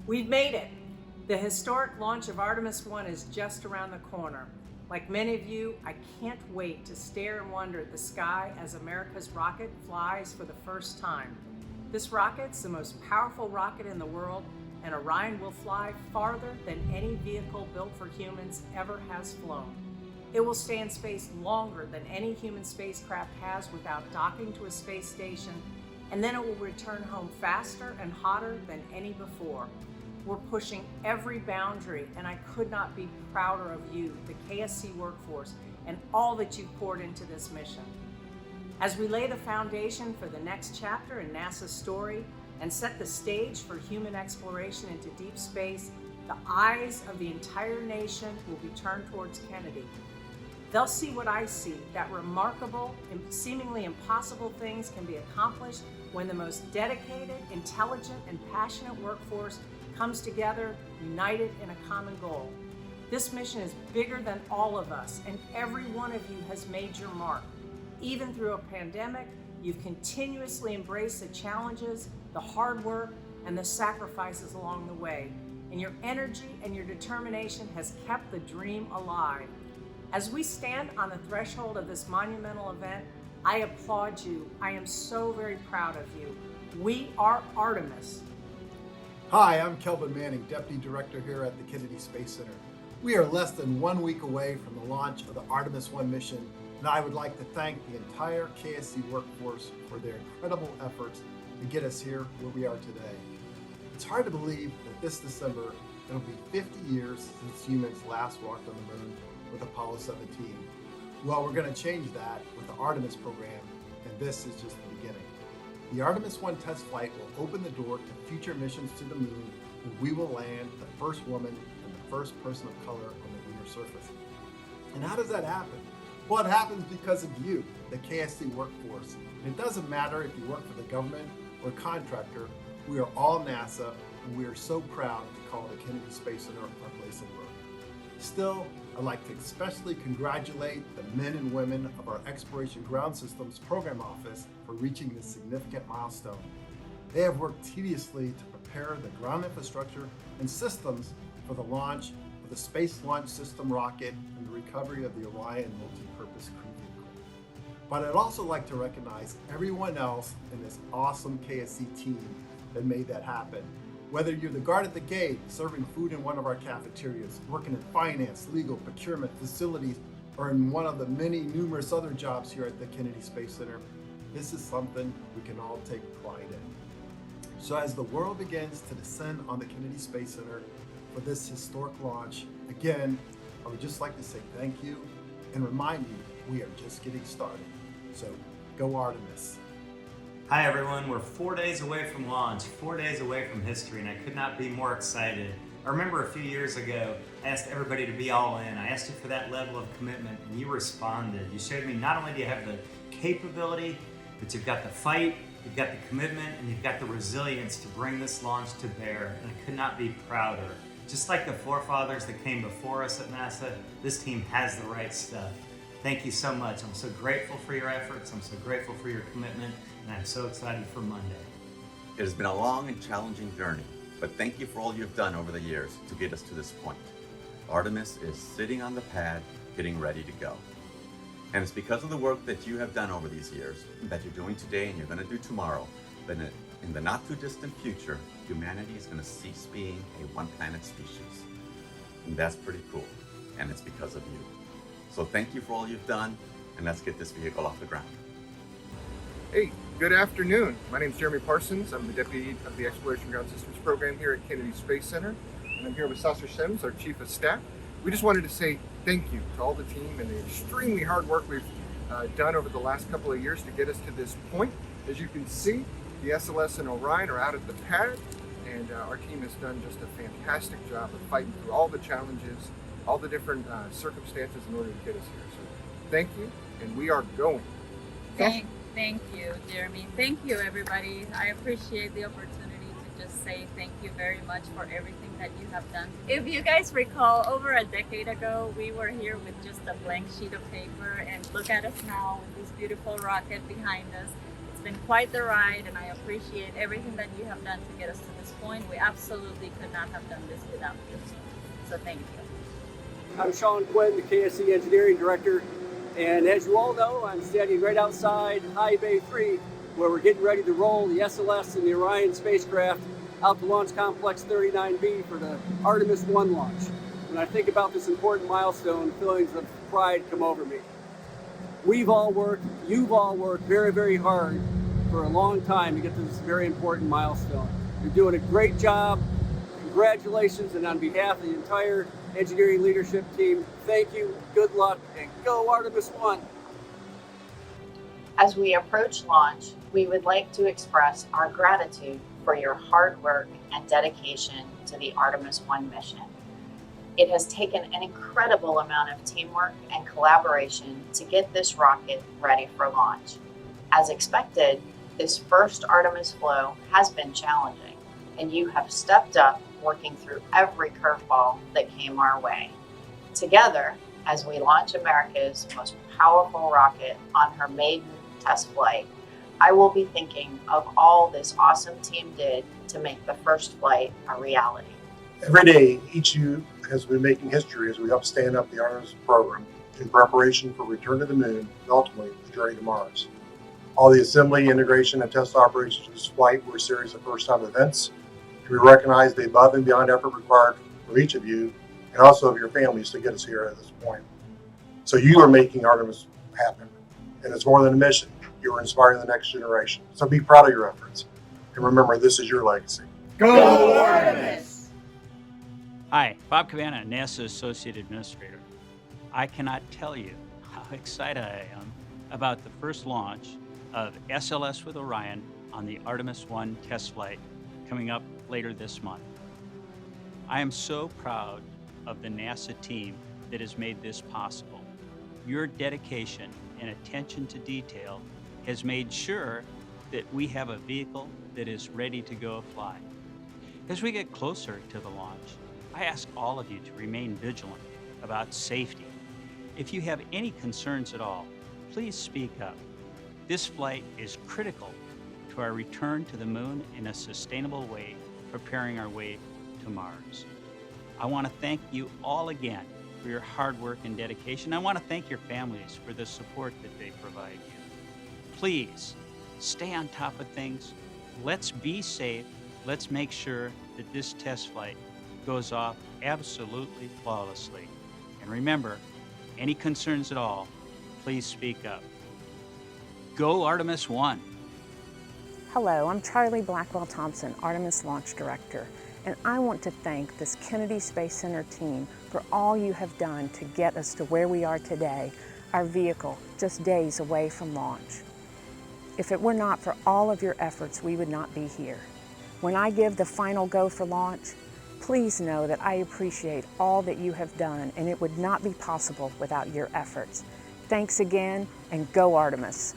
We've made it. The historic launch of Artemis 1 is just around the corner. Like many of you, I can't wait to stare and wonder at the sky as America's rocket flies for the first time. This rocket's the most powerful rocket in the world, and Orion will fly farther than any vehicle built for humans ever has flown. It will stay in space longer than any human spacecraft has without docking to a space station, and then it will return home faster and hotter than any before. We're pushing every boundary, and I could not be prouder of you, the KSC workforce, and all that you've poured into this mission. As we lay the foundation for the next chapter in NASA's story and set the stage for human exploration into deep space, the eyes of the entire nation will be turned towards Kennedy. They'll see what I see, that remarkable and seemingly impossible things can be accomplished when the most dedicated, intelligent, and passionate workforce comes together, united in a common goal. This mission is bigger than all of us, and every one of you has made your mark. Even through a pandemic, you've continuously embraced the challenges, the hard work, and the sacrifices along the way. And your energy and your determination has kept the dream alive. As we stand on the threshold of this monumental event, I applaud you. I am so very proud of you. We are Artemis. Hi, I'm Kelvin Manning, Deputy Director here at the Kennedy Space Center. We are less than 1 week away from the launch of the Artemis 1 mission, and I would like to thank the entire KSC workforce for their incredible efforts to get us here where we are today. It's hard to believe that this December, it'll be 50 years since humans last walked on the moon with Apollo 17. Well, we're going to change that with the Artemis program, and this is just the beginning. The Artemis 1 test flight will open the door to future missions to the moon, where we will land the first woman and the first person of color on the lunar surface. And how does that happen? Well, it happens because of you, the KSC workforce. And it doesn't matter if you work for the government or contractor, we are all NASA, and we are so proud to call the Kennedy Space Center our place of work. Still, I'd like to especially congratulate the men and women of our Exploration Ground Systems Program Office for reaching this significant milestone. They have worked tediously to prepare the ground infrastructure and systems for the launch of the Space Launch System rocket and the recovery of the Orion multi-purpose crew vehicle. But I'd also like to recognize everyone else in this awesome KSC team that made that happen. Whether you're the guard at the gate, serving food in one of our cafeterias, working in finance, legal, procurement, facilities, or in one of the many numerous other jobs here at the Kennedy Space Center, this is something we can all take pride in. So as the world begins to descend on the Kennedy Space Center for this historic launch, again, I would just like to say thank you and remind you we are just getting started. So go Artemis. Hi everyone, we're 4 days away from launch, 4 days away from history, and I could not be more excited. I remember a few years ago, I asked everybody to be all in. I asked you for that level of commitment, and you responded. You showed me not only do you have the capability, but you've got the fight, you've got the commitment, and you've got the resilience to bring this launch to bear, and I could not be prouder. Just like the forefathers that came before us at NASA, this team has the right stuff. Thank you so much. I'm so grateful for your efforts. I'm so grateful for your commitment, and I'm so excited for Monday. It has been a long and challenging journey, but thank you for all you've done over the years to get us to this point. Artemis is sitting on the pad, getting ready to go. And it's because of the work that you have done over these years, that you're doing today and you're going to do tomorrow, that in the not too distant future, humanity is going to cease being a one-planet species. And that's pretty cool, and it's because of you. So thank you for all you've done, and let's get this vehicle off the ground. Hey, good afternoon. My name is Jeremy Parsons. I'm the Deputy of the Exploration Ground Systems Program here at Kennedy Space Center. And I'm here with Sasser Sims, our Chief of Staff. We just wanted to say thank you to all the team and the extremely hard work we've done over the last couple of years to get us to this point. As you can see, the SLS and Orion are out at the pad, and our team has done just a fantastic job of fighting through all the challenges, all the different circumstances in order to get us here. So thank you, and we are going. Thank you, Jeremy. Thank you, everybody. I appreciate the opportunity to just say thank you very much for everything that you have done. If you guys recall, over a decade ago, we were here with just a blank sheet of paper, and look at us now with this beautiful rocket behind us. It's been quite the ride, and I appreciate everything that you have done to get us to this point. We absolutely could not have done this without you. So thank you. I'm Sean Quinn, the KSC Engineering Director, and as you all know, I'm standing right outside High Bay 3, where we're getting ready to roll the SLS and the Orion spacecraft out to Launch Complex 39B for the Artemis 1 launch. When I think about this important milestone, feelings of pride come over me. We've all worked, you've all worked very, very hard for a long time to get to this very important milestone. You're doing a great job. Congratulations, and on behalf of the entire engineering leadership team, thank you, good luck, and go Artemis 1. As we approach launch, we would like to express our gratitude for your hard work and dedication to the Artemis 1 mission. It has taken an incredible amount of teamwork and collaboration to get this rocket ready for launch. As expected, this first Artemis flow has been challenging, and you have stepped up, working through every curveball that came our way. Together, as we launch America's most powerful rocket on her maiden test flight, I will be thinking of all this awesome team did to make the first flight a reality. Every day, each of you has been making history as we help stand up the Artemis program in preparation for return to the moon and ultimately the journey to Mars. All the assembly, integration, and test operations of this flight were a series of first-time events. We recognize the above and beyond effort required from each of you and also of your families to get us here at this point. So you are making Artemis happen, and it's more than a mission. You are inspiring the next generation. So be proud of your efforts, and remember, this is your legacy. Go Artemis! Hi, Bob Cabana, NASA Associate Administrator. I cannot tell you how excited I am about the first launch of SLS with Orion on the Artemis 1 test flight coming up later this month. I am so proud of the NASA team that has made this possible. Your dedication and attention to detail has made sure that we have a vehicle that is ready to go fly. As we get closer to the launch, I ask all of you to remain vigilant about safety. If you have any concerns at all, please speak up. This flight is critical to our return to the moon in a sustainable way, preparing our way to Mars. I want to thank you all again for your hard work and dedication. I want to thank your families for the support that they provide you. Please stay on top of things. Let's be safe. Let's make sure that this test flight goes off absolutely flawlessly. And remember, any concerns at all, please speak up. Go Artemis 1. Hello, I'm Charlie Blackwell Thompson, Artemis Launch Director, and I want to thank this Kennedy Space Center team for all you have done to get us to where we are today, our vehicle just days away from launch. If it were not for all of your efforts, we would not be here. When I give the final go for launch, please know that I appreciate all that you have done, and it would not be possible without your efforts. Thanks again, and go Artemis.